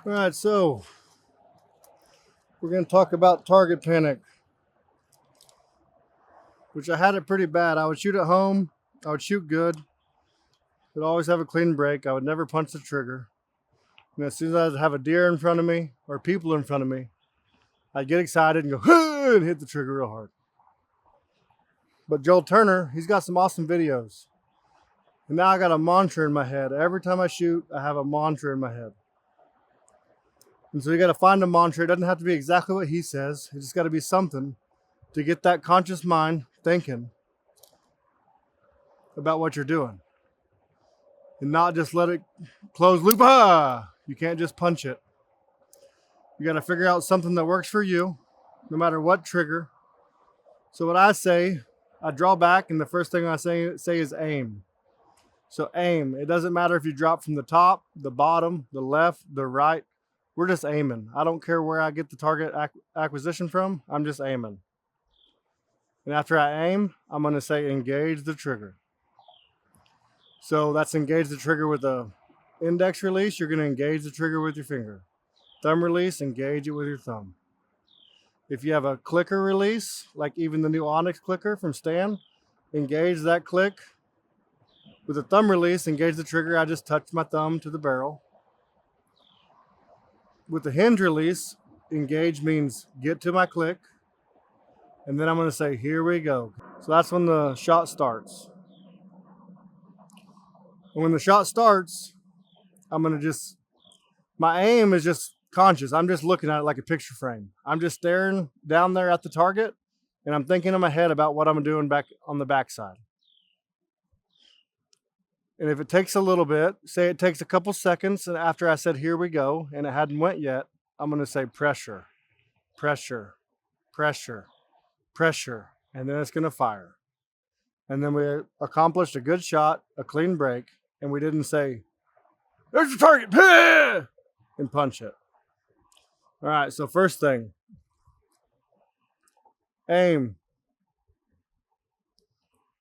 All right, so we're going to talk about target panic, which I had it pretty bad. I would shoot at home, I would shoot good, would always have a clean break. I would never punch the trigger. And as soon as I'd have a deer in front of me or people in front of me, I'd get excited and go and hit the trigger real hard. But Joel Turner, he's got some awesome videos. And now I got a mantra in my head. Every time I shoot, I have a mantra in my head. And so you got to find a mantra. It doesn't have to be exactly what he says. It's just got to be something to get that conscious mind thinking about what you're doing. And not just let it close loop. You can't just punch it. You got to figure out something that works for you, no matter what trigger. So what I say, I draw back, and the first thing I say is aim. So aim. It doesn't matter if you drop from the top, the bottom, the left, the right. We're just aiming. I don't care where I get the target acquisition from. I'm just aiming. And after I aim, I'm going to say engage the trigger. So that's engage the trigger with a index release. You're going to engage the trigger with your finger. Thumb release, engage it with your thumb. If you have a clicker release, like even the new Onyx clicker from Stan, engage that click. With a thumb release, engage the trigger. I just touched my thumb to the barrel. With the hinge release, engage means get to my click. And then I'm going to say, here we go. So that's when the shot starts. And when the shot starts, I'm going to just, my aim is just conscious. I'm just looking at it like a picture frame. I'm just staring down there at the target, and I'm thinking in my head about what I'm doing back on the backside. And if it takes a little bit, say it takes a couple seconds, and after I said, here we go, and it hadn't went yet, I'm going to say pressure, pressure, pressure, pressure, and then it's going to fire. And then we accomplished a good shot, a clean break, and we didn't say, there's the target, and punch it. All right, so first thing, aim,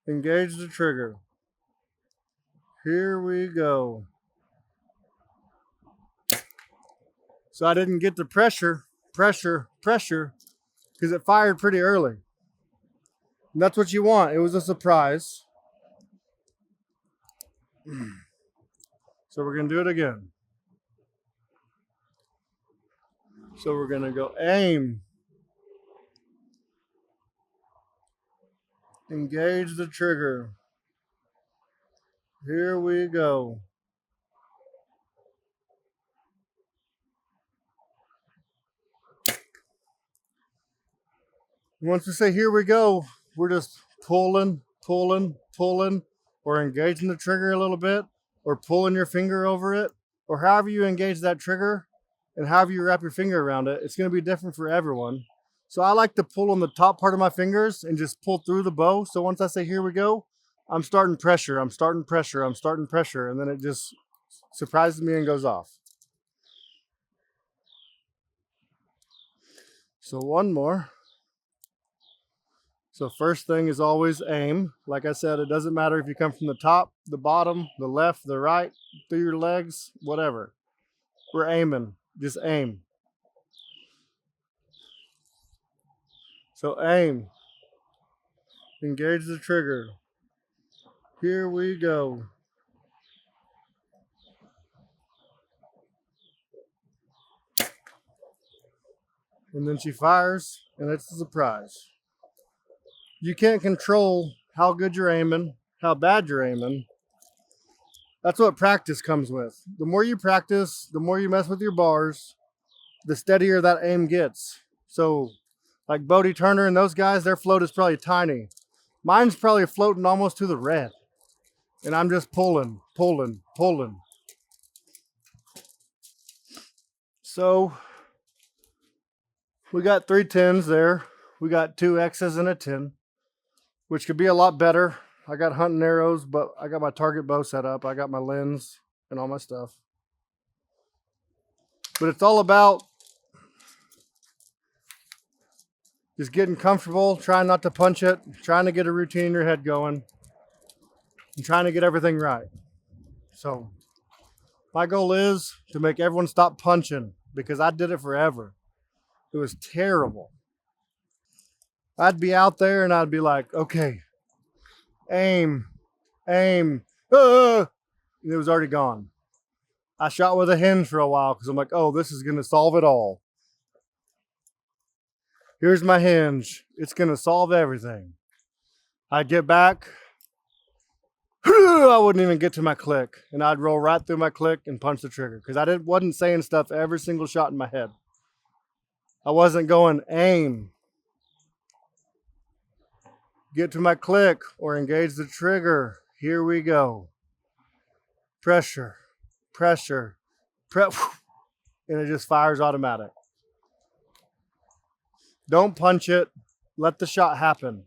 engage the trigger. Here we go. So I didn't get the pressure, because it fired pretty early. And that's what you want. It was a surprise. So we're going to do it again. So we're going to go aim, engage the trigger. Here we go. Once we say here we go, we're just pulling, or engaging the trigger a little bit, or pulling your finger over it, or however you engage that trigger and however you wrap your finger around it. It's going to be different for everyone. So I like to pull on the top part of my fingers and just pull through the bow. So once I say here we go, I'm starting pressure, and then it just surprises me and goes off. So one more. So first thing is always aim. Like I said, it doesn't matter if you come from the top, the bottom, the left, the right, through your legs, whatever. We're aiming. Just aim. So aim. Engage the trigger. Here we go. And then she fires, and it's a surprise. You can't control how good you're aiming, how bad you're aiming. That's what practice comes with. The more you practice, the more you mess with your bars, the steadier that aim gets. So like Bodie Turner and those guys, their float is probably tiny. Mine's probably floating almost to the red. And I'm just pulling. So we got 3 10s there. We got 2 X's and a 10, which could be a lot better. I got hunting arrows, but I got my target bow set up. I got my lens and all my stuff. But it's all about just getting comfortable, trying not to punch it, trying to get a routine in your head going, and trying to get everything right. So My goal is to make everyone stop punching because I did it forever. It was terrible. I'd be out there and I'd be like, okay, aim, aim, and it was already gone. I shot with a hinge for a while because I'm like, oh, this is going to solve it all. Here's my hinge. It's going to solve everything. I'd get back. I wouldn't even get to my click. And I'd roll right through my click and punch the trigger because wasn't saying stuff every single shot in my head. I wasn't going aim, get to my click, or engage the trigger. Here we go. Pressure, pressure, and it just fires automatic. Don't punch it. Let the shot happen.